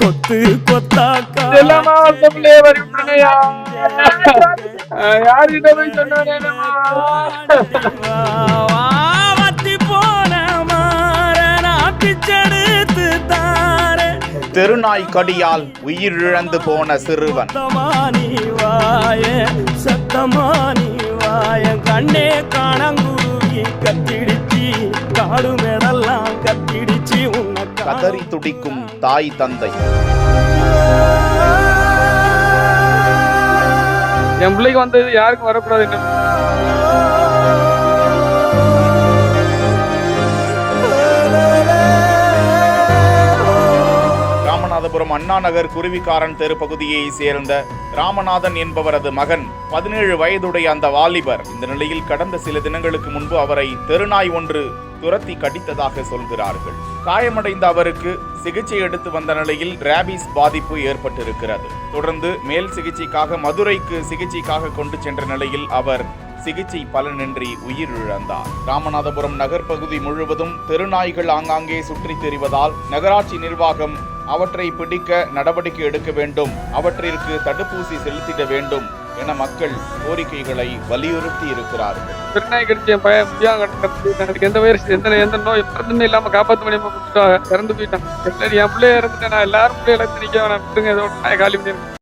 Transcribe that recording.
கொத்து கொத்தாக்கா யாருகிட்ட போய் சொன்னானே போன மாறனா பிச்செடுத்து தார தெருநாய் கடியால் உயிரிழந்து போன சிறுவன். சத்தமானி வாய கண்ணே காணங்குருவி கத்திடிச்சி காடு மேடெல்லாம் கத்திடிச்சி உன்னை கதறி துடிக்கும் தாய் தந்தை. என் பிள்ளைக்கு வந்தது யாருக்கும் வரக்கூடாது என்ன. ராமநாதபுரம் அண்ணா நகர் குருவிக்காரன் தெரு பகுதியை சேர்ந்த ராமநாதன் என்பவரது மகன் 17 வயதுடைய அந்த வாலிபர் இந்த நிலையில் கடந்த சில தினங்களுக்கு முன்பு அவரை தெருநாய் ஒன்று துரத்தி கடித்ததாக சொல்கிறார்கள். காயமடைந்த அவருக்கு சிகிச்சை எடுத்து வந்த நிலையில் ரேபீஸ் பாதிப்பு ஏற்பட்டிருக்கிறது. தொடர்ந்து மேல் சிகிச்சைக்காக மதுரைக்கு சிகிச்சைக்காக கொண்டு சென்ற நிலையில் அவர் சிகிச்சை பலனின்றி உயிரிழந்தார். ராமநாதபுரம் நகர் பகுதி முழுவதும் தெருநாய்கள் ஆங்காங்கே சுற்றித் திரிவதால் நகராட்சி நிர்வாகம் அவற்றை பிடிக்க நடவடிக்கை எடுக்க வேண்டும், அவற்றிற்கு தடுப்பூசி செலுத்திட வேண்டும் என மக்கள் கோரிக்கைகளை வலியுறுத்தி இருக்கிறார்கள். திருநாய் கடிச்ச பையன் எனக்கு எந்த வயசு எந்த நோய் பிறந்தமே இல்லாம காப்பாற்ற முடியாம இறந்து போயிட்டான். என் பிள்ளைய இறந்துட்டேன். நான் எல்லாரும் பிள்ளைய இழந்து நிக்க வேணாம், விட்டுருங்க, ஏதோ நாய் காலி பண்ணி